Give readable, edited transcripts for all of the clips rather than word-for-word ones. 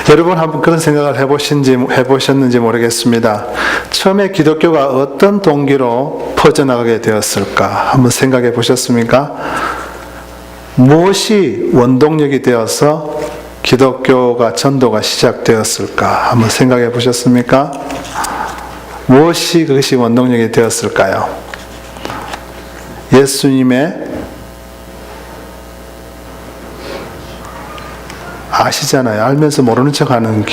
여러분 한번 그런 생각을 해보셨는지 모르겠습니다. 처음에 기독교가 어떤 동기로 퍼져나가게 되었을까? 한번 생각해 보셨습니까? 무엇이 원동력이 되어서 기독교가 전도가 시작되었을까? 한번 생각해 보셨습니까? 무엇이 그것이 원동력이 되었을까요? 예수님의 아시잖아요. 알면서 모르는 척 하는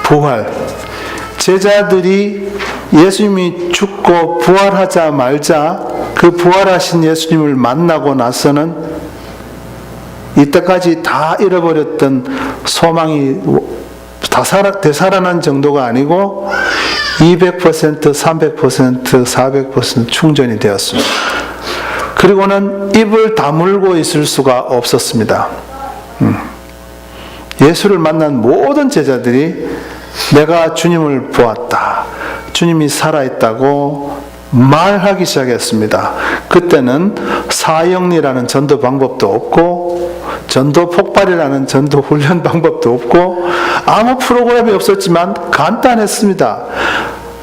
부활. 제자들이 예수님이 죽고 부활하자마자 그 부활하신 예수님을 만나고 나서는 이때까지 다 잃어버렸던 소망이 되살아난 정도가 아니고 200%, 300%, 400% 충전이 되었습니다. 그리고는 입을 다물고 있을 수가 없었습니다. 예수를 만난 모든 제자들이 내가 주님을 보았다, 주님이 살아있다고 말하기 시작했습니다. 그때는 사형리라는 전도 방법도 없고 전도 폭발이라는 전도 훈련 방법도 없고 아무 프로그램이 없었지만 간단했습니다.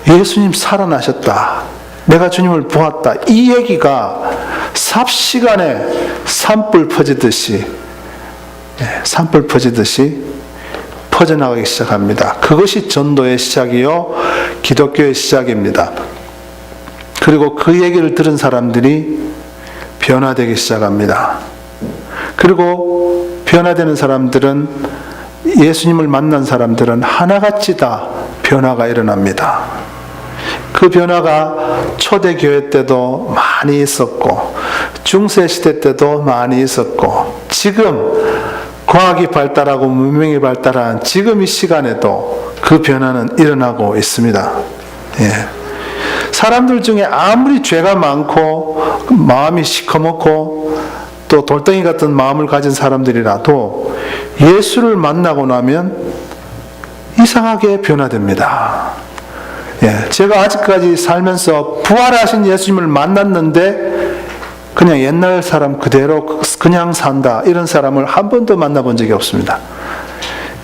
예수님 살아나셨다, 내가 주님을 보았다, 이 얘기가 삽시간에 산불 퍼지듯이 퍼져나가기 시작합니다. 그것이 전도의 시작이요 기독교의 시작입니다. 그리고 그 얘기를 들은 사람들이 변화되기 시작합니다. 그리고 변화되는 사람들은, 예수님을 만난 사람들은 하나같이 다 변화가 일어납니다. 그 변화가 초대교회 때도 많이 있었고 중세시대 때도 많이 있었고 지금 과학이 발달하고 문명이 발달한 지금 이 시간에도 그 변화는 일어나고 있습니다. 사람들 중에 아무리 죄가 많고 마음이 시커멓고 또 돌덩이 같은 마음을 가진 사람들이라도 예수를 만나고 나면 이상하게 변화됩니다. 제가 아직까지 살면서 부활하신 예수님을 만났는데 그냥 옛날 사람 그대로 그냥 산다, 이런 사람을 한 번도 만나본 적이 없습니다.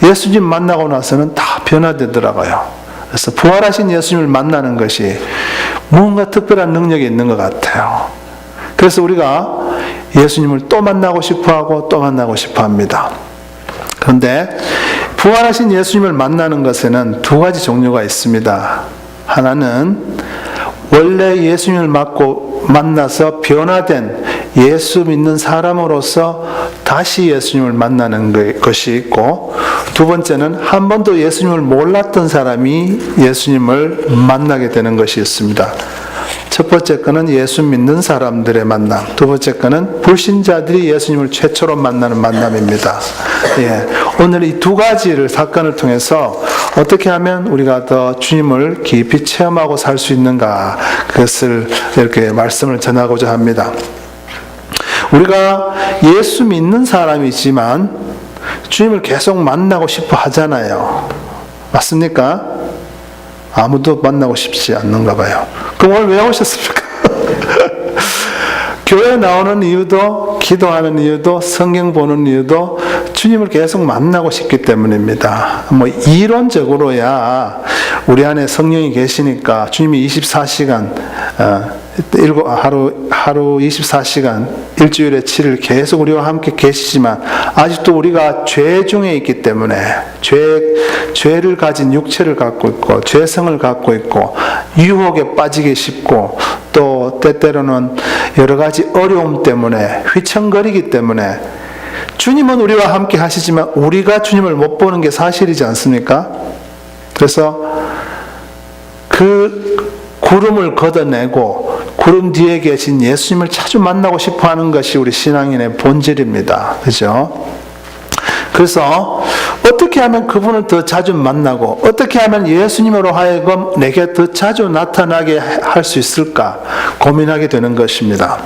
예수님 만나고 나서는 다 변화되더라고요. 그래서 부활하신 예수님을 만나는 것이 뭔가 특별한 능력이 있는 것 같아요. 그래서 우리가 예수님을 또 만나고 싶어하고 또 만나고 싶어합니다. 그런데 부활하신 예수님을 만나는 것에는 두 가지 종류가 있습니다. 하나는 원래 예수님을 만나서 변화된 예수 믿는 사람으로서 다시 예수님을 만나는 것이 있고, 두 번째는 한 번도 예수님을 몰랐던 사람이 예수님을 만나게 되는 것이 있습니다. 첫 번째 거는 예수 믿는 사람들의 만남, 두 번째 거는 불신자들이 예수님을 최초로 만나는 만남입니다. 오늘 이 두 가지를 사건을 통해서 어떻게 하면 우리가 더 주님을 깊이 체험하고 살 수 있는가, 그것을 이렇게 말씀을 전하고자 합니다. 우리가 예수 믿는 사람이지만 주님을 계속 만나고 싶어 하잖아요. 맞습니까? 아무도 만나고 싶지 않는가 봐요. 그럼 오늘 왜 오셨습니까? 교회 나오는 이유도, 기도하는 이유도, 성경 보는 이유도 주님을 계속 만나고 싶기 때문입니다. 이론적으로야 우리 안에 성령이 계시니까 주님이 24시간 하루 24시간 일주일에 7일 계속 우리와 함께 계시지만 아직도 우리가 죄 중에 있기 때문에 죄를 가진 육체를 갖고 있고 죄성을 갖고 있고 유혹에 빠지기 쉽고 또 때때로는 여러 가지 어려움 때문에 휘청거리기 때문에 주님은 우리와 함께 하시지만 우리가 주님을 못 보는 게 사실이지 않습니까? 그래서 그 구름을 걷어내고 구름 뒤에 계신 예수님을 자주 만나고 싶어 하는 것이 우리 신앙인의 본질입니다. 그죠? 그래서 어떻게 하면 그분을 더 자주 만나고 어떻게 하면 예수님으로 하여금 내게 더 자주 나타나게 할 수 있을까 고민하게 되는 것입니다.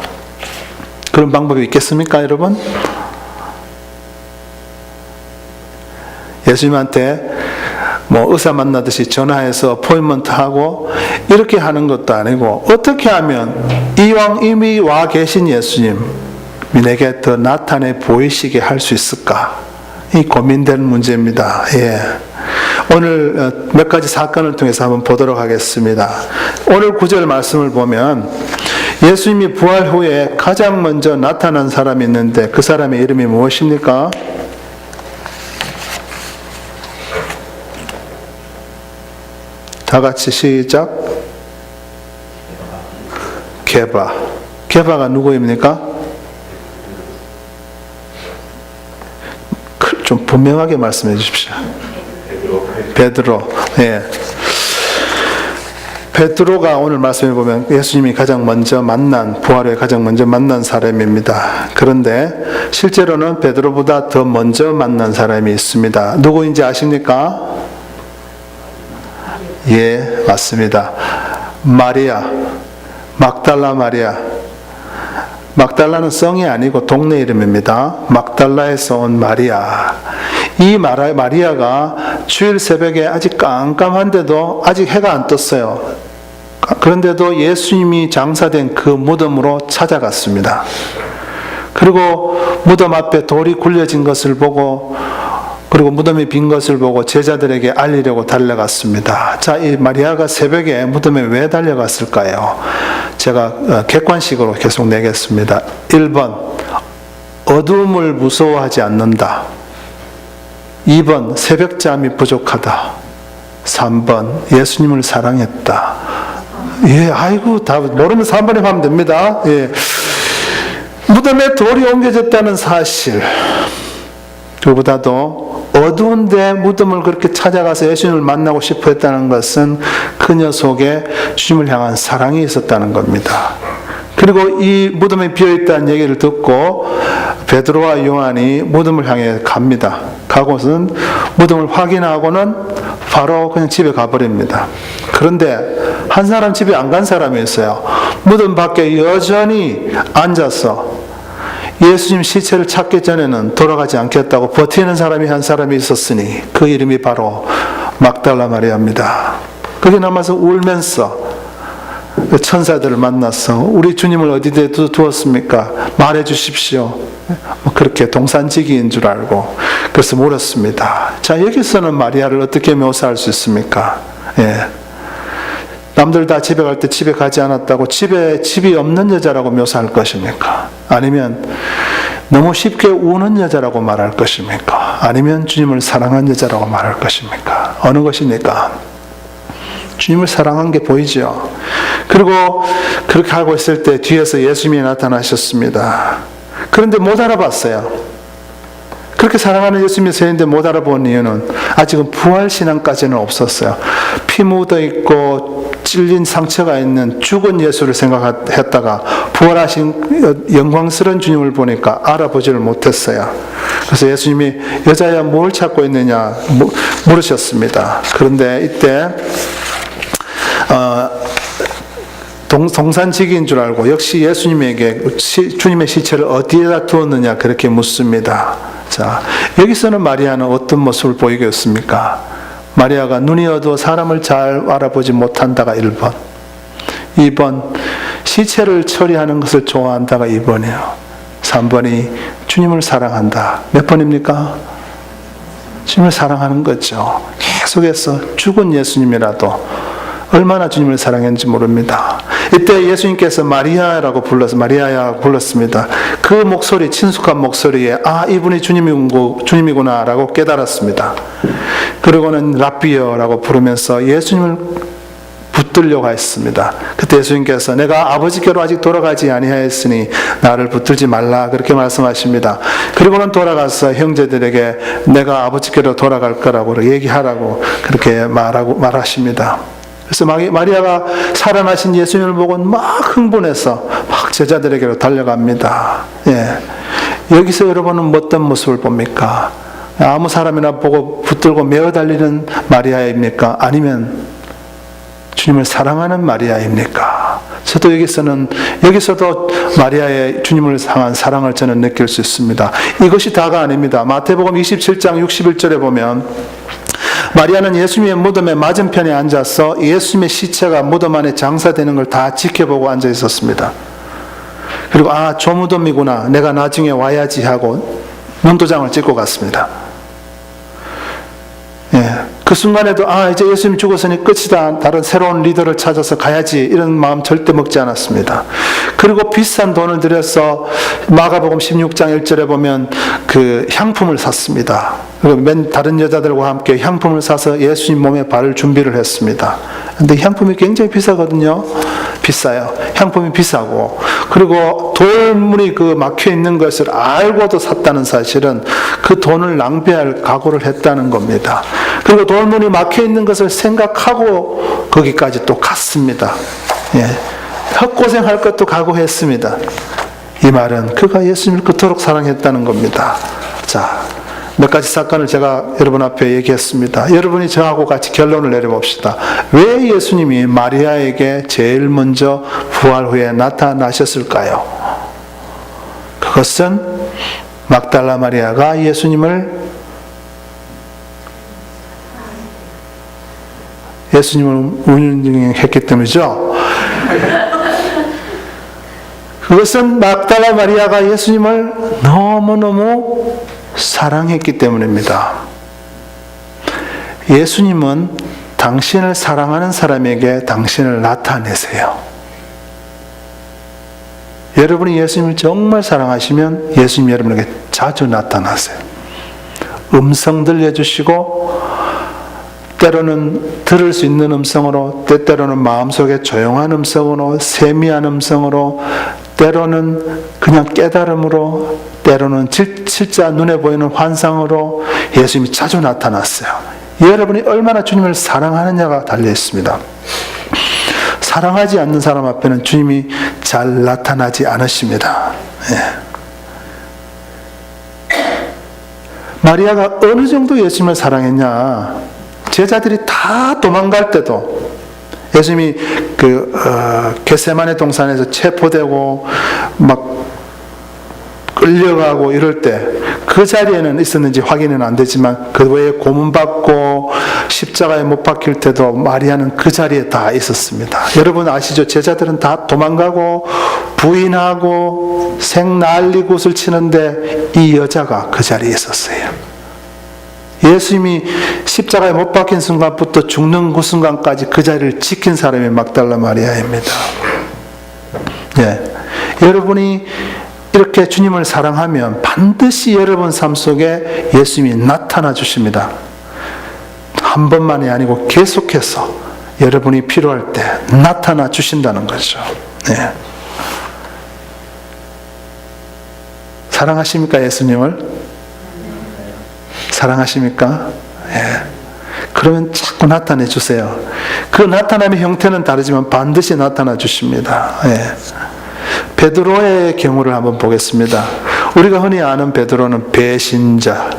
그런 방법이 있겠습니까, 여러분? 예수님한테 의사 만나듯이 전화해서 어포인먼트 하고 이렇게 하는 것도 아니고 어떻게 하면 이왕 이미 와 계신 예수님 내게 더 나타내 보이시게 할 수 있을까? 이 고민되는 문제입니다. 예. 오늘 몇 가지 사건을 통해서 한번 보도록 하겠습니다. 오늘 9절 말씀을 보면 예수님이 부활 후에 가장 먼저 나타난 사람이 있는데 그 사람의 이름이 무엇입니까? 다 같이 시작. 게바. 게바가 누구입니까? 좀 분명하게 말씀해 주십시오. 베드로. 예. 베드로가 오늘 말씀해 보면 예수님이 가장 먼저 만난, 부활 후에 가장 먼저 만난 사람입니다. 그런데 실제로는 베드로보다 더 먼저 만난 사람이 있습니다. 누구인지 아십니까? 예, 맞습니다. 마리아, 막달라 마리아. 막달라는 성이 아니고 동네 이름입니다. 막달라에서 온 마리아. 이 마리아가 주일 새벽에 아직 깜깜한데도 아직 해가 안 떴어요. 그런데도 예수님이 장사된 그 무덤으로 찾아갔습니다. 그리고 무덤 앞에 돌이 굴려진 것을 보고, 그리고 무덤이 빈 것을 보고 제자들에게 알리려고 달려갔습니다. 자, 이 마리아가 새벽에 무덤에 왜 달려갔을까요? 제가 객관식으로 계속 내겠습니다. 1번, 어두움을 무서워하지 않는다. 2번, 새벽잠이 부족하다. 3번, 예수님을 사랑했다. 예, 아이고, 다 모르면 3번에 하면 됩니다. 예. 무덤에 돌이 옮겨졌다는 사실. 그보다도 어두운데 무덤을 그렇게 찾아가서 예수님을 만나고 싶어 했다는 것은 그녀 속에 주님을 향한 사랑이 있었다는 겁니다. 그리고 이 무덤에 비어있다는 얘기를 듣고 베드로와 요한이 무덤을 향해 갑니다. 가고서는 무덤을 확인하고는 바로 그냥 집에 가버립니다. 그런데 한 사람 집에 안 간 사람이 있어요. 무덤 밖에 여전히 앉아서 예수님 시체를 찾기 전에는 돌아가지 않겠다고 버티는 사람이 한 사람이 있었으니 그 이름이 바로 막달라 마리아입니다. 거기 남아서 울면서 천사들을 만나서 우리 주님을 어디에 두었습니까? 말해 주십시오. 그렇게 동산지기인 줄 알고 그래서 물었습니다. 자, 여기서는 마리아를 어떻게 묘사할 수 있습니까? 예. 남들 다 집에 갈 때 집에 가지 않았다고 집이 없는 여자라고 묘사할 것입니까? 아니면 너무 쉽게 우는 여자라고 말할 것입니까? 아니면 주님을 사랑한 여자라고 말할 것입니까? 어느 것입니까? 주님을 사랑한 게 보이죠. 그리고 그렇게 하고 있을 때 뒤에서 예수님이 나타나셨습니다. 그런데 못 알아봤어요. 그렇게 사랑하는 예수님이 서 있는데 못 알아본 이유는 아직은 부활신앙까지는 없었어요. 피 묻어 있고 찔린 상처가 있는 죽은 예수를 생각했다가 부활하신 영광스러운 주님을 보니까 알아보지를 못했어요. 그래서 예수님이 여자야 뭘 찾고 있느냐 물으셨습니다. 그런데 이때 동산지기인 줄 알고 역시 예수님에게 주님의 시체를 어디에다 두었느냐 그렇게 묻습니다. 자, 여기서는 마리아는 어떤 모습을 보이겠습니까? 마리아가 눈이 어두워 사람을 잘 알아보지 못한다가 1번, 2번 시체를 처리하는 것을 좋아한다가 2번이에요. 3번이 주님을 사랑한다. 몇 번입니까? 주님을 사랑하는 거죠. 계속해서 죽은 예수님이라도 얼마나 주님을 사랑했는지 모릅니다. 이때 예수님께서 마리아라고 마리아야 불렀습니다. 그 목소리, 친숙한 목소리에 이분이 주님이구나 라고 깨달았습니다. 그리고는 라비어라고 부르면서 예수님을 붙들려고 했습니다. 그때 예수님께서 내가 아버지께로 아직 돌아가지 아니하였으니 나를 붙들지 말라 그렇게 말씀하십니다. 그리고는 돌아가서 형제들에게 내가 아버지께로 돌아갈 거라고 얘기하라고 그렇게 말하십니다. 그래서 마리아가 살아나신 예수님을 보고 막 흥분해서 막 제자들에게로 달려갑니다. 예. 여기서 여러분은 어떤 모습을 봅니까? 아무 사람이나 보고 붙들고 메어 달리는 마리아입니까? 아니면 주님을 사랑하는 마리아입니까? 저도 여기서도 마리아의 주님을 향한 사랑을 저는 느낄 수 있습니다. 이것이 다가 아닙니다. 마태복음 27장 61절에 보면 마리아는 예수님의 무덤의 맞은편에 앉아서 예수님의 시체가 무덤 안에 장사되는 걸 다 지켜보고 앉아 있었습니다. 그리고 조무덤이구나 내가 나중에 와야지 하고 눈도장을 찍고 갔습니다. 예. 그 순간에도 이제 예수님이 죽었으니 끝이다. 다른 새로운 리더를 찾아서 가야지. 이런 마음 절대 먹지 않았습니다. 그리고 비싼 돈을 들여서 마가복음 16장 1절에 보면 그 향품을 샀습니다. 그리고 다른 여자들과 함께 향품을 사서 예수님 몸에 바를 준비를 했습니다. 근데 향품이 굉장히 비싸거든요. 비싸요. 향품이 비싸고. 그리고 돌문이 그 막혀 있는 것을 알고도 샀다는 사실은 그 돈을 낭비할 각오를 했다는 겁니다. 그리고 돌문이 막혀 있는 것을 생각하고 거기까지 또 갔습니다. 예. 헛고생할 것도 각오했습니다. 이 말은 그가 예수님을 그토록 사랑했다는 겁니다. 자, 몇 가지 사건을 제가 여러분 앞에 얘기했습니다. 여러분이 저하고 같이 결론을 내려봅시다. 왜 예수님이 마리아에게 제일 먼저 부활 후에 나타나셨을까요? 그것은 막달라 마리아가 예수님을 운영했기 때문이죠. 그것은 막달라 마리아가 예수님을 너무너무 사랑했기 때문입니다. 예수님은 당신을 사랑하는 사람에게 당신을 나타내세요. 여러분이 예수님을 정말 사랑하시면 예수님 여러분에게 자주 나타나세요. 음성 들려주시고 때로는 들을 수 있는 음성으로, 때때로는 마음속에 조용한 음성으로, 세미한 음성으로, 때로는 그냥 깨달음으로, 때로는 실제 눈에 보이는 환상으로 예수님이 자주 나타났어요. 여러분이 얼마나 주님을 사랑하느냐가 달려 있습니다. 사랑하지 않는 사람 앞에는 주님이 잘 나타나지 않으십니다. 예. 마리아가 어느 정도 예수님을 사랑했냐? 제자들이 다 도망갈 때도 예수님이 겟세마네 동산에서 체포되고 막 끌려가고 이럴 때 그 자리에는 있었는지 확인은 안 되지만 그 외에 고문받고 십자가에 못 박힐 때도 마리아는 그 자리에 다 있었습니다. 여러분 아시죠? 제자들은 다 도망가고 부인하고 생 난리 굿을 치는데 이 여자가 그 자리에 있었어요. 예수님이 십자가에 못 박힌 순간부터 죽는 그 순간까지 그 자리를 지킨 사람이 막달라 마리아입니다. 예. 여러분이 이렇게 주님을 사랑하면 반드시 여러분 삶 속에 예수님이 나타나 주십니다. 한 번만이 아니고 계속해서 여러분이 필요할 때 나타나 주신다는 거죠. 예. 사랑하십니까, 예수님을? 사랑하십니까? 예. 그러면 자꾸 나타내 주세요. 그 나타남의 형태는 다르지만 반드시 나타나 주십니다. 예. 베드로의 경우를 한번 보겠습니다. 우리가 흔히 아는 베드로는 배신자,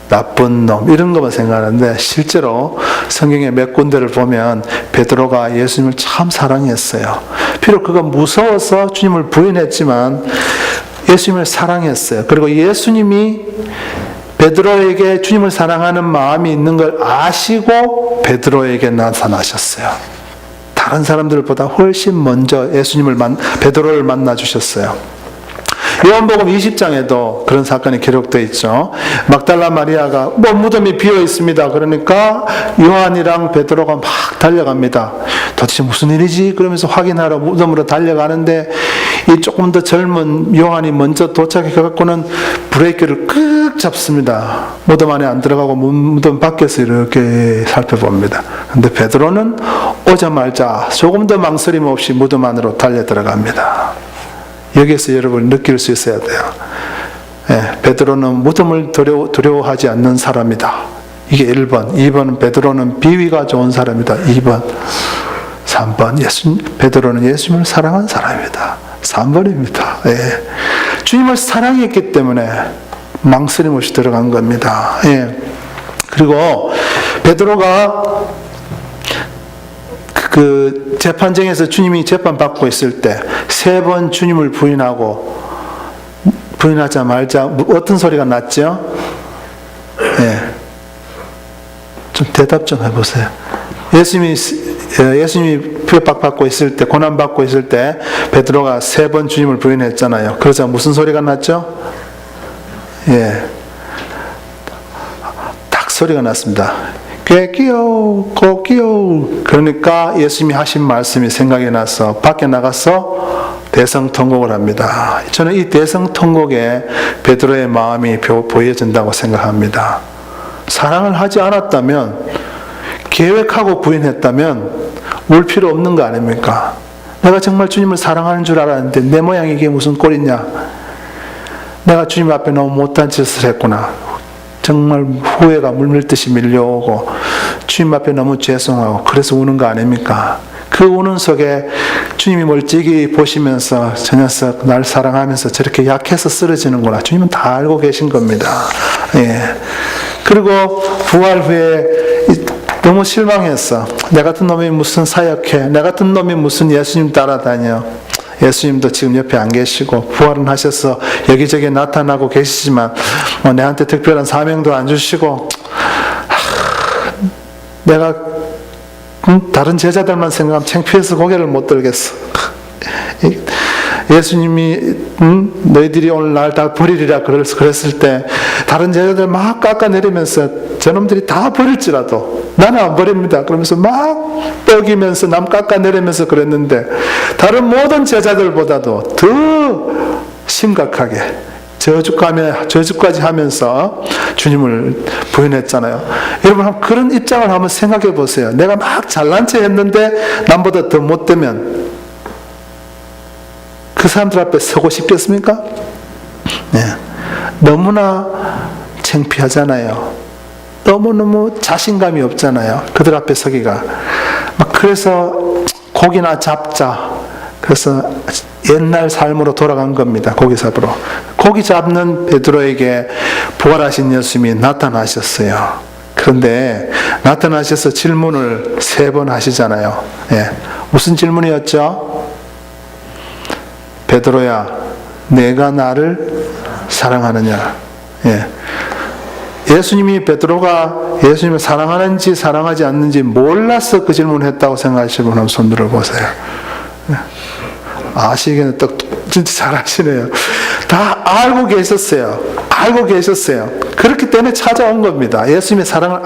나쁜 놈 이런 것만 생각하는데 실제로 성경의 몇 군데를 보면 베드로가 예수님을 참 사랑했어요. 비록 그가 무서워서 주님을 부인했지만 예수님을 사랑했어요. 그리고 예수님이 베드로에게 주님을 사랑하는 마음이 있는 걸 아시고 베드로에게 나타나셨어요. 다른 사람들보다 훨씬 먼저 베드로를 만나 주셨어요. 요한복음 20장에도 그런 사건이 기록되어 있죠. 막달라 마리아가 무덤이 비어 있습니다. 그러니까 요한이랑 베드로가 막 달려갑니다. 도대체 무슨 일이지? 그러면서 확인하러 무덤으로 달려가는데 이 조금 더 젊은 요한이 먼저 도착해 갖고는 브레이크를 끄 잡습니다. 무덤 안에 안 들어가고 무덤 밖에서 이렇게 살펴봅니다. 근데 베드로는 오자마자 조금 더 망설임 없이 무덤 안으로 달려 들어갑니다. 여기에서 여러분 느낄 수 있어야 돼요. 예, 베드로는 무덤을 두려워하지 않는 사람이다. 이게 1번. 2번 베드로는 비위가 좋은 사람이다. 2번. 3번 베드로는 예수님을 사랑한 사람이다. 3번입니다. 예. 주님을 사랑했기 때문에 망설임 없이 들어간 겁니다. 예. 그리고 베드로가 그 재판정에서 주님이 재판받고 있을 때 3번 주님을 부인하자 어떤 소리가 났죠? 예. 좀 대답 좀 해보세요. 예수님이 핍박받고 있을 때, 고난받고 있을 때 베드로가 3번 주님을 부인했잖아요. 그러자 무슨 소리가 났죠? 예. 소리가 났습니다. 꽤 귀여워, 귀여워. 그러니까 예수님이 하신 말씀이 생각이 나서 밖에 나가서 대성통곡을 합니다. 저는 이 대성통곡에 베드로의 마음이 보여진다고 생각합니다. 사랑을 하지 않았다면, 계획하고 부인했다면 울 필요 없는 거 아닙니까? 내가 정말 주님을 사랑하는 줄 알았는데 내 모양이 이게 무슨 꼴이냐? 내가 주님 앞에 너무 못한 짓을 했구나. 정말 후회가 물밀듯이 밀려오고 주님 앞에 너무 죄송하고 그래서 우는 거 아닙니까? 그 우는 속에 주님이 멀찍이 보시면서 저 녀석 날 사랑하면서 저렇게 약해서 쓰러지는구나. 주님은 다 알고 계신 겁니다. 예. 그리고 부활 후에 너무 실망했어. 내 같은 놈이 무슨 사역해? 내 같은 놈이 무슨 예수님 따라다녀? 예수님도 지금 옆에 안 계시고 부활은 하셔서 여기저기 나타나고 계시지만 내한테 특별한 사명도 안 주시고 내가 다른 제자들만 생각하면 창피해서 고개를 못 들겠어. 예수님이 너희들이 오늘 날 다 버리리라 그랬을 때 다른 제자들 막 깎아내리면서 저놈들이 다 버릴지라도 나는 안 버립니다 그러면서 막 뻐기면서 남 깎아내리면서 그랬는데 다른 모든 제자들보다도 더 심각하게 저주까지 하면서 주님을 부인했잖아요. 여러분 그런 입장을 한번 생각해 보세요. 내가 막 잘난 체 했는데 남보다 더 못되면 그 사람들 앞에 서고 싶겠습니까? 네. 너무나 창피하잖아요. 너무너무 자신감이 없잖아요. 그들 앞에 서기가. 그래서 고기나 잡자. 그래서 옛날 삶으로 돌아간 겁니다. 고기 잡으러. 고기 잡는 베드로에게 부활하신 예수님이 나타나셨어요. 그런데 나타나셔서 질문을 3번 하시잖아요. 예. 무슨 질문이었죠? 베드로야, 내가 나를 사랑하느냐? 예. 예수님이 베드로가 예수님을 사랑하는지 사랑하지 않는지 몰라서 그 질문을 했다고 생각하시는 분 한번 손 들어보세요. 예. 아시기는 또 진짜 잘 아시네요. 다 알고 계셨어요. 알고 계셨어요. 그렇기 때문에 찾아온 겁니다. 예수님의 사랑을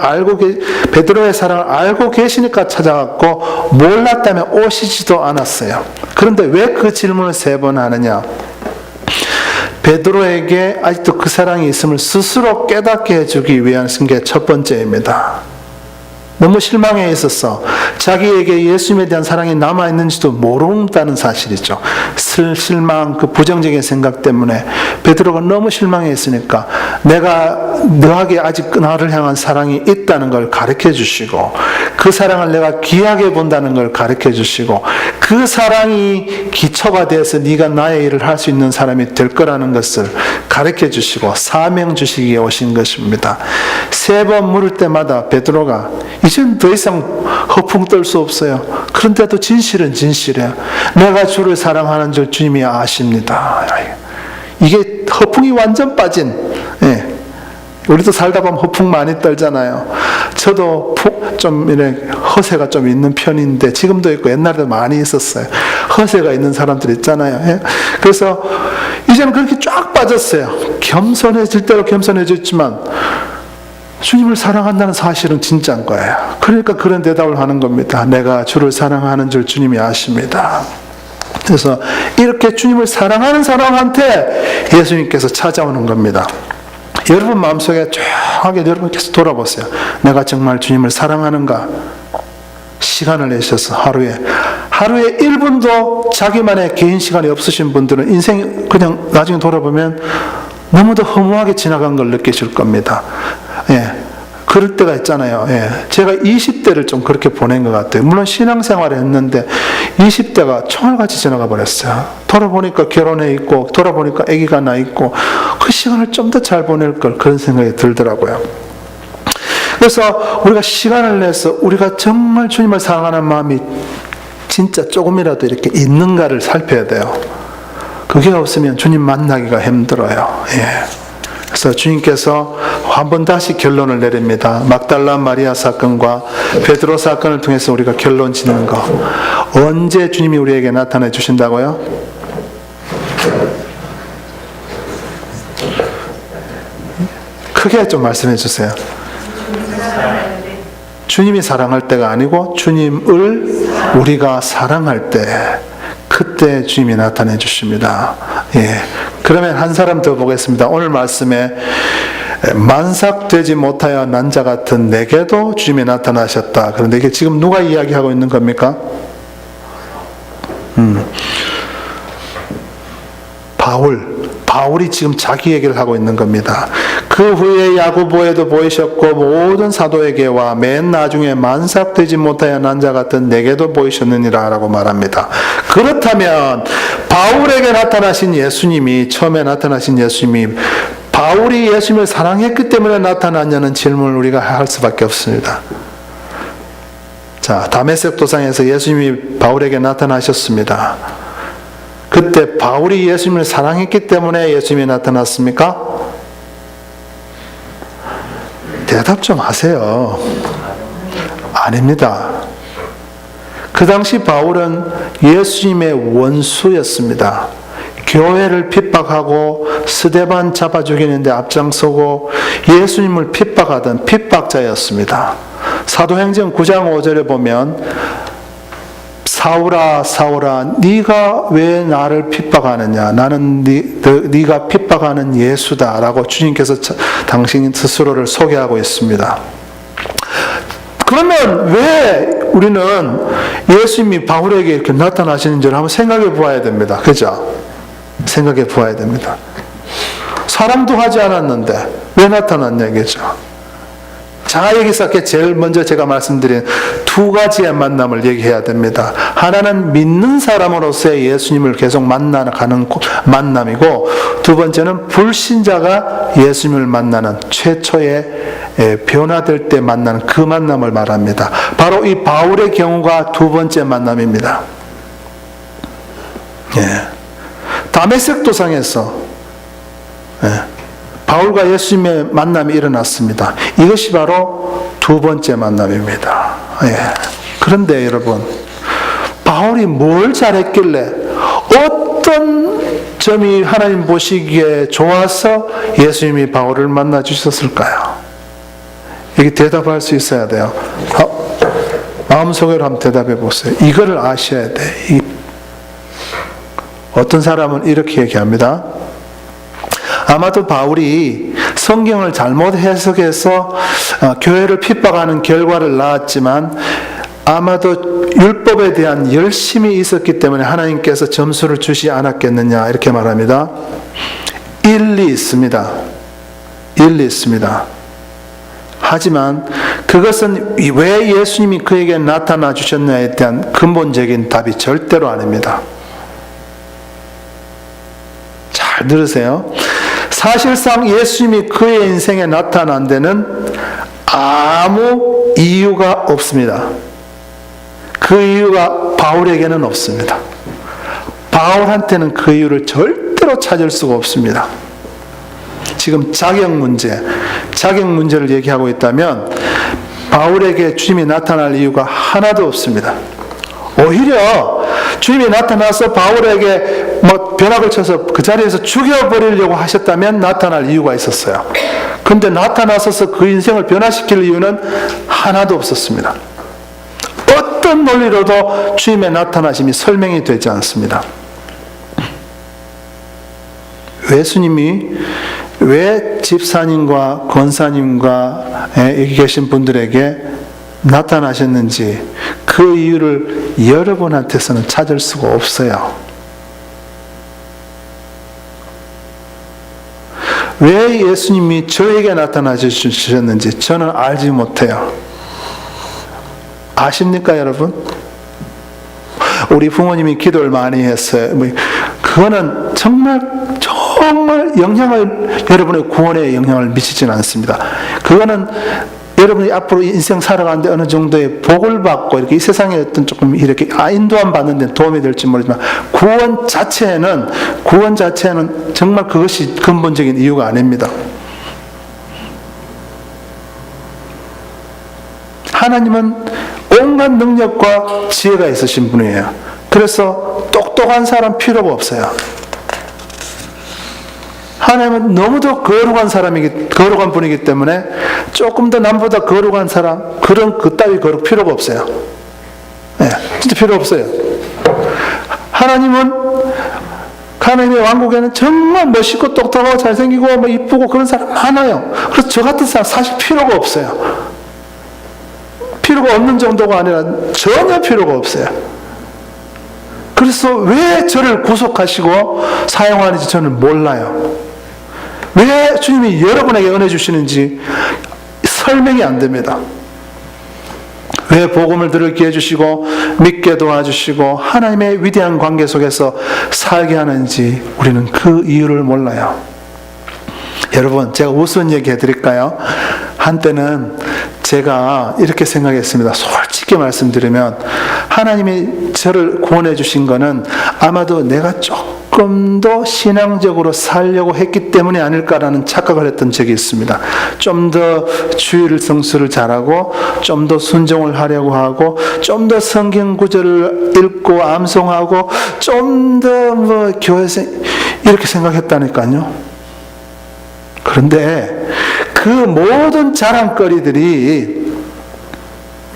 베드로의 사랑을 알고 계시니까 찾아왔고 몰랐다면 오시지도 않았어요. 그런데 왜 그 질문을 3번 하느냐? 베드로에게 아직도 그 사랑이 있음을 스스로 깨닫게 해주기 위한 게 첫 번째입니다. 너무 실망해 있었어. 자기에게 예수님에 대한 사랑이 남아있는지도 모른다는 사실이죠. 실망, 그 부정적인 생각 때문에 베드로가 너무 실망해 있으니까 내가 너에게 아직 나를 향한 사랑이 있다는 걸 가르쳐 주시고 그 사랑을 내가 귀하게 본다는 걸 가르쳐 주시고 그 사랑이 기초가 돼서 네가 나의 일을 할 수 있는 사람이 될 거라는 것을 가르쳐 주시고 사명 주시기에 오신 것입니다. 3번 물을 때마다 베드로가 이젠 더 이상 허풍 떨 수 없어요. 그런데도 진실은 진실이에요. 내가 주를 사랑하는 줄 주님이 아십니다. 이게 허풍이 완전 빠진, 예. 우리도 살다 보면 허풍 많이 떨잖아요. 저도 좀 허세가 좀 있는 편인데 지금도 있고 옛날에도 많이 있었어요. 허세가 있는 사람들 있잖아요. 예? 그래서 이제는 그렇게 쫙 빠졌어요. 겸손해질 대로 겸손해졌지만 주님을 사랑한다는 사실은 진짜인 거예요. 그러니까 그런 대답을 하는 겁니다. 내가 주를 사랑하는 줄 주님이 아십니다. 그래서 이렇게 주님을 사랑하는 사람한테 예수님께서 찾아오는 겁니다. 여러분 마음속에 쫙하게 여러분께서 돌아보세요. 내가 정말 주님을 사랑하는가? 시간을 내셔서 하루에 1분도 자기만의 개인 시간이 없으신 분들은 인생 그냥 나중에 돌아보면 너무도 허무하게 지나간 걸 느끼실 겁니다. 예. 그럴 때가 있잖아요. 예. 제가 20대를 좀 그렇게 보낸 것 같아요. 물론 신앙생활을 했는데 20대가 총알같이 지나가 버렸어요. 돌아보니까 결혼해 있고 돌아보니까 아기가 나 있고 그 시간을 좀 더 잘 보낼 걸 그런 생각이 들더라고요. 그래서 우리가 시간을 내서 우리가 정말 주님을 사랑하는 마음이 진짜 조금이라도 이렇게 있는가를 살펴야 돼요. 그게 없으면 주님 만나기가 힘들어요. 예. 그래서 주님께서 한번 다시 결론을 내립니다. 막달라 마리아 사건과 베드로 사건을 통해서 우리가 결론 짓는 거. 언제 주님이 우리에게 나타내 주신다고요? 크게 좀 말씀해 주세요. 주님이 사랑할 때가 아니고 주님을 우리가 사랑할 때, 그때 주님이 나타내 주십니다. 예. 그러면 한 사람 더 보겠습니다. 오늘 말씀에 만삭되지 못하여 난 자 같은 내게도 주님이 나타나셨다. 그런데 이게 지금 누가 이야기하고 있는 겁니까? 바울이 지금 자기 얘기를 하고 있는 겁니다. 그 후에 야고보에도 보이셨고 모든 사도에게와 맨 나중에 만삭되지 못하여 난 자 같은 내게도 보이셨느니라 라고 말합니다. 그렇다면 바울에게 나타나신 예수님이, 처음에 나타나신 예수님이 바울이 예수님을 사랑했기 때문에 나타났냐는 질문을 우리가 할 수밖에 없습니다. 자, 다메섹 도상에서 예수님이 바울에게 나타나셨습니다. 그때 바울이 예수님을 사랑했기 때문에 예수님이 나타났습니까? 대답 좀 하세요. 아닙니다. 그 당시 바울은 예수님의 원수였습니다. 교회를 핍박하고 스데반 잡아 죽이는데 앞장서고 예수님을 핍박하던 핍박자였습니다. 사도행전 9장 5절에 보면 사울아 사울아 네가 왜 나를 핍박하느냐, 나는 네가 핍박하는 예수다 라고 주님께서 당신 스스로를 소개하고 있습니다. 그러면 왜 우리는 예수님이 바울에게 이렇게 나타나시는지를 한번 생각해 보아야 됩니다. 그죠? 생각해 보아야 됩니다. 사랑도 하지 않았는데 왜 나타났냐 이거죠. 자, 여기서 제일 먼저 제가 말씀드린 두 가지의 만남을 얘기해야 됩니다. 하나는 믿는 사람으로서의 예수님을 계속 만나가는 만남이고, 두 번째는 불신자가 예수님을 만나는 최초의 변화될 때 만나는 그 만남을 말합니다. 바로 이 바울의 경우가 두 번째 만남입니다. 예. 다메섹 도상에서 바울과 예수님의 만남이 일어났습니다. 이것이 바로 두 번째 만남입니다. 예. 그런데 여러분, 바울이 뭘 잘했길래, 어떤 점이 하나님 보시기에 좋아서 예수님이 바울을 만나 주셨을까요? 여기 대답할 수 있어야 돼요. 마음속으로 한번 대답해 보세요. 이거를 아셔야 돼. 어떤 사람은 이렇게 얘기합니다. 아마도 바울이 성경을 잘못 해석해서 교회를 핍박하는 결과를 낳았지만, 아마도 율법에 대한 열심이 있었기 때문에 하나님께서 점수를 주시 않았겠느냐, 이렇게 말합니다. 일리 있습니다. 일리 있습니다. 하지만 그것은 왜 예수님이 그에게 나타나 주셨냐에 대한 근본적인 답이 절대로 아닙니다. 잘 들으세요. 사실상 예수님이 그의 인생에 나타난 데는 아무 이유가 없습니다. 그 이유가 바울에게는 없습니다. 바울한테는 그 이유를 절대로 찾을 수가 없습니다. 지금 자격 문제를 얘기하고 있다면 바울에게 주님이 나타날 이유가 하나도 없습니다. 오히려 주님이 나타나서 바울에게 벼락을 쳐서 그 자리에서 죽여버리려고 하셨다면 나타날 이유가 있었어요. 그런데 나타나서서 그 인생을 변화시킬 이유는 하나도 없었습니다. 어떤 논리로도 주님의 나타나심이 설명이 되지 않습니다. 예수님이 왜 집사님과 권사님과 여기 계신 분들에게 나타나셨는지 그 이유를 여러분한테서는 찾을 수가 없어요. 왜 예수님이 저에게 나타나 주셨는지 저는 알지 못해요. 아십니까, 여러분? 우리 부모님이 기도를 많이 했어요. 그거는 정말 여러분의 구원에 영향을 미치지는 않습니다. 그거는 여러분이 앞으로 인생 살아가는데 어느 정도의 복을 받고 이렇게 이 세상에 어떤 조금 이렇게 인도함 받는 데 도움이 될지 모르지만, 구원 자체는 정말 그것이 근본적인 이유가 아닙니다. 하나님은 온갖 능력과 지혜가 있으신 분이에요. 그래서 똑똑한 사람 필요가 없어요. 하나님은 너무도 거룩한 분이기 때문에 조금 더 남보다 거룩한 사람, 그따위 거룩 필요가 없어요. 네, 진짜 필요 없어요. 하나님의 왕국에는 정말 멋있고 똑똑하고 잘생기고 이쁘고 그런 사람 많아요. 그래서 저 같은 사람 사실 필요가 없어요. 필요가 없는 정도가 아니라 전혀 필요가 없어요. 그래서 왜 저를 구속하시고 사용하는지 저는 몰라요. 왜 주님이 여러분에게 은혜 주시는지 설명이 안 됩니다. 왜 복음을 들을 기회 주시고 믿게 도와주시고 하나님의 위대한 관계 속에서 살게 하는지 우리는 그 이유를 몰라요. 여러분, 제가 우스운 얘기 해드릴까요? 한때는 제가 이렇게 생각했습니다. 솔직히 말씀드리면 하나님이 저를 구원해 주신 거는 아마도 내가 조금 더 신앙적으로 살려고 했기 때문이 아닐까라는 착각을 했던 적이 있습니다. 좀 더 주일 성수를 잘하고 좀 더 순종을 하려고 하고 좀 더 성경 구절을 읽고 암송하고 좀 더 교회에서 이렇게 생각했다니까요. 그런데 그 모든 자랑거리들이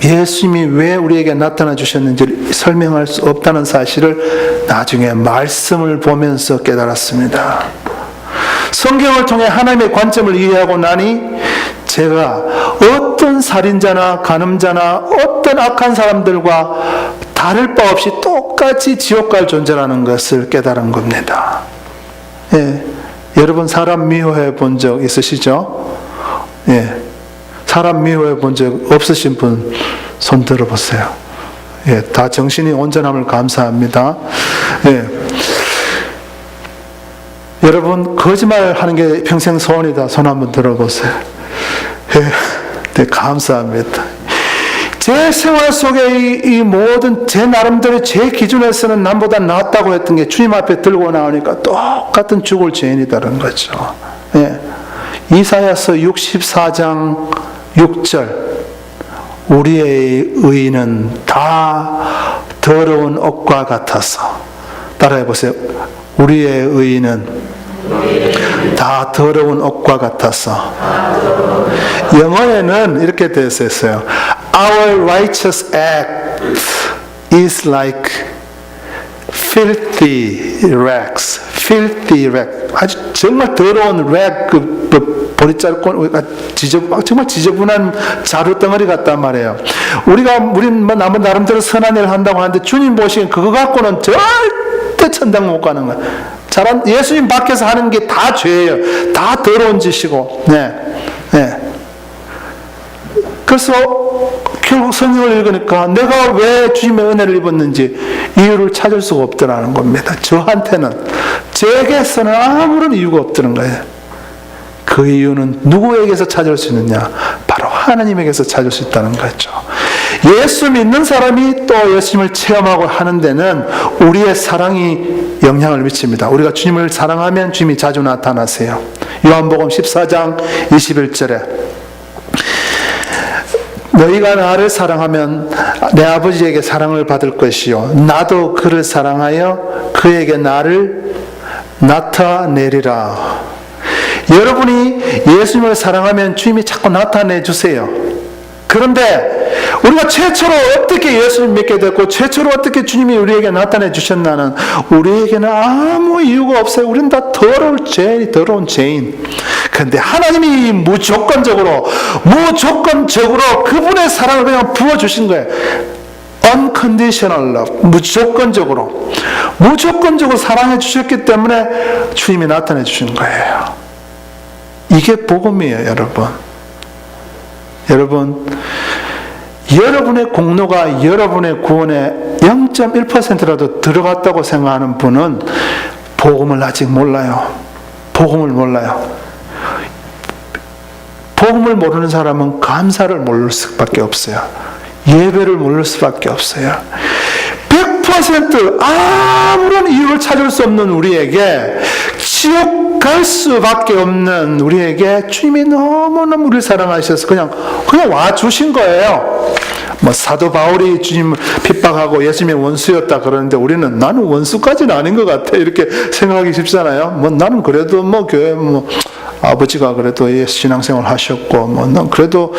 예수님이 왜 우리에게 나타나 주셨는지를 설명할 수 없다는 사실을 나중에 말씀을 보면서 깨달았습니다. 성경을 통해 하나님의 관점을 이해하고 나니 제가 어떤 살인자나 간음자나 어떤 악한 사람들과 다를 바 없이 똑같이 지옥 갈 존재라는 것을 깨달은 겁니다. 예. 여러분 사람 미워해 본 적 있으시죠? 예. 사람 미워해 본 적 없으신 분 손 들어보세요. 예. 다 정신이 온전함을 감사합니다. 예. 여러분 거짓말 하는 게 평생 소원이다. 손 한번 들어보세요. 예. 네, 감사합니다. 제 생활 속에 이 모든 제 나름대로 제 기준에서는 남보다 낫다고 했던 게 주님 앞에 들고 나오니까 똑같은 죽을 죄인이다는 거죠. 예. 이사야서 64장 6절 우리의 의는 다 더러운 옷과 같아서 따라해 보세요. 우리의 의는 다 더러운 옷과 같아서 영어에는 이렇게 되어 있어요. Our righteous act is like filthy rags. Filthy rag. 아주 정말 더러운 rag, 보리자루, 정말 지저분한 자루덩어리 같단 말이에요. 우린 남은 나름대로 선한 일을 한다고 하는데 주님 보시기엔 그거 갖고는 절대 천당 못 가는 거예요. 예수님 밖에서 하는 게 다 죄예요. 다 더러운 짓이고. 네. 네. 그래서 결국 성경을 읽으니까 내가 왜 주님의 은혜를 입었는지 이유를 찾을 수가 없더라는 겁니다. 저한테는, 제게서는 아무런 이유가 없다는 거예요. 그 이유는 누구에게서 찾을 수 있느냐? 바로 하나님에게서 찾을 수 있다는 거죠. 예수 믿는 사람이 또 예수님을 체험하고 하는 데는 우리의 사랑이 영향을 미칩니다. 우리가 주님을 사랑하면 주님이 자주 나타나세요. 요한복음 14장 21절에 너희가 나를 사랑하면 내 아버지에게 사랑을 받을 것이요 나도 그를 사랑하여 그에게 나를 나타내리라. 여러분이 예수님을 사랑하면 주님이 자꾸 나타내 주세요. 그런데 우리가 최초로 어떻게 예수님 믿게 됐고 최초로 어떻게 주님이 우리에게 나타내 주셨나는 우리에게는 아무 이유가 없어요. 우리는 다 더러운 죄인. 그런데 하나님이 무조건적으로 그분의 사랑을 그냥 부어주신 거예요. unconditional love. 무조건적으로 사랑해 주셨기 때문에 주님이 나타내 주신 거예요. 이게 복음이에요, 여러분. 여러분의 공로가 여러분의 구원에 0.1%라도 들어갔다고 생각하는 분은 복음을 아직 몰라요. 복음을 모르는 사람은 감사를 모를 수밖에 없어요. 예배를 모를 수밖에 없어요. 100% 아무런 이유를 찾을 수 없는 우리에게, 지옥 갈 수밖에 없는 우리에게 주님이 너무너무 우리를 사랑하셔서 그냥 와주신 거예요. 사도 바울이 주님을 핍박하고 예수님의 원수였다 그러는데 우리는 나는 원수까지는 아닌 것 같아 이렇게 생각하기 쉽잖아요. 나는 그래도 교회 아버지가 그래도 신앙생활 하셨고 난 그래도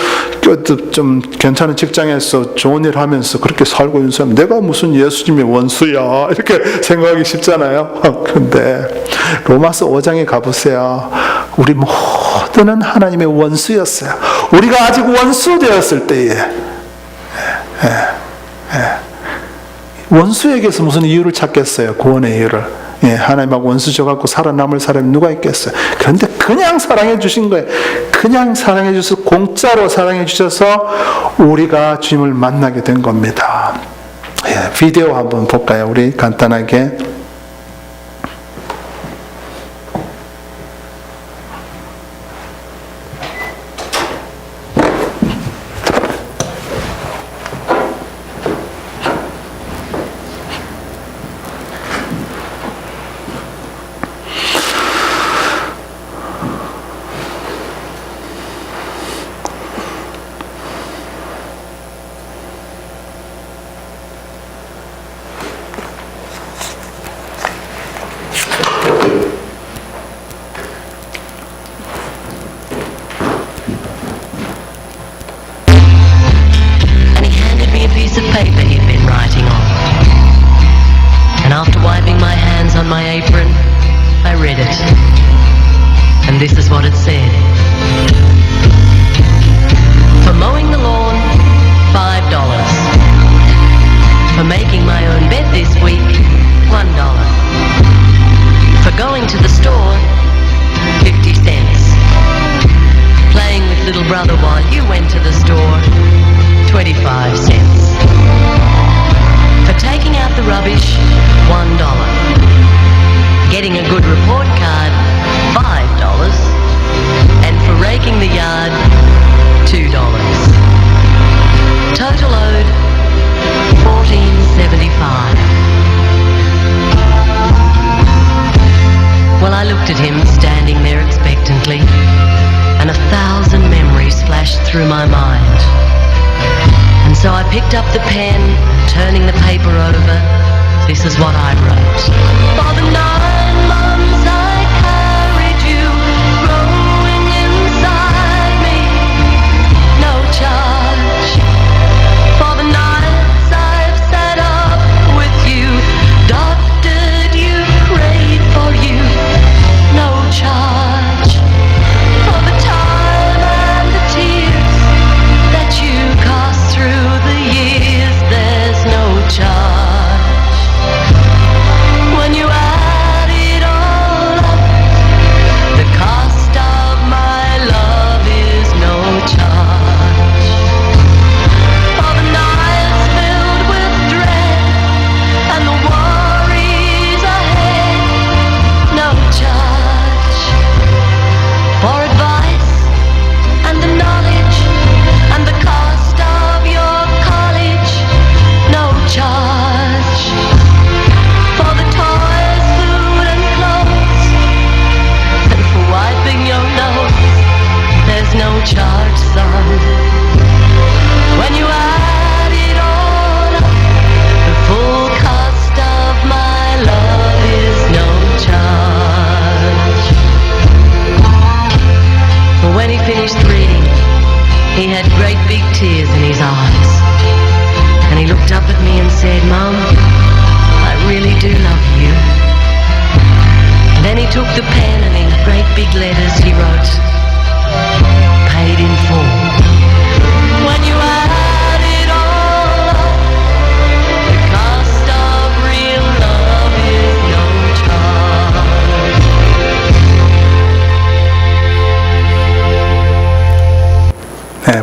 좀 괜찮은 직장에서 좋은 일 하면서 그렇게 살고 있는 사람 내가 무슨 예수님의 원수야 이렇게 생각하기 쉽잖아요. 그런데 로마서 5장에 가보세요. 우리 모두는 하나님의 원수였어요. 우리가 아직 원수 되었을 때에 원수에게서 무슨 이유를 찾겠어요? 구원의 이유를. 하나님하고 원수져 갖고 살아남을 사람이 누가 있겠어요? 그런데 그냥 사랑해 주신 거예요. 그냥 사랑해 주셔서 공짜로 사랑해 주셔서 우리가 주님을 만나게 된 겁니다. 비디오 한번 볼까요? 우리 간단하게.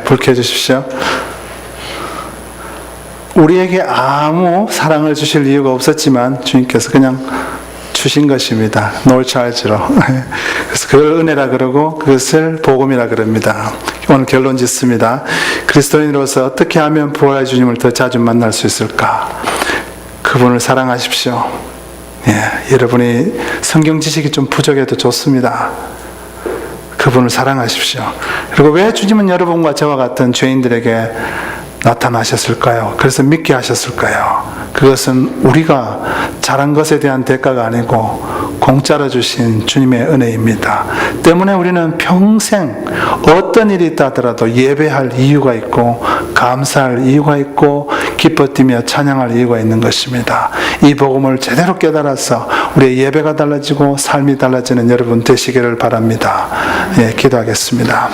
불 켜주십시오. 우리에게 아무 사랑을 주실 이유가 없었지만 주님께서 그냥 주신 것입니다. No charge로. 그래서 그걸 은혜라 그러고 그것을 복음이라 그럽니다. 오늘 결론 짓습니다. 그리스도인으로서 어떻게 하면 부활의 주님을 더 자주 만날 수 있을까? 그분을 사랑하십시오. 여러분이 성경 지식이 좀 부족해도 좋습니다. 그분을 사랑하십시오. 그리고 왜 주님은 여러분과 저와 같은 죄인들에게 나타나셨을까요? 그래서 믿게 하셨을까요? 그것은 우리가 잘한 것에 대한 대가가 아니고 공짜로 주신 주님의 은혜입니다. 때문에 우리는 평생 어떤 일이 있다 하더라도 예배할 이유가 있고 감사할 이유가 있고 기뻐 뛰며 찬양할 이유가 있는 것입니다. 이 복음을 제대로 깨달아서 우리의 예배가 달라지고 삶이 달라지는 여러분 되시기를 바랍니다. 예, 기도하겠습니다.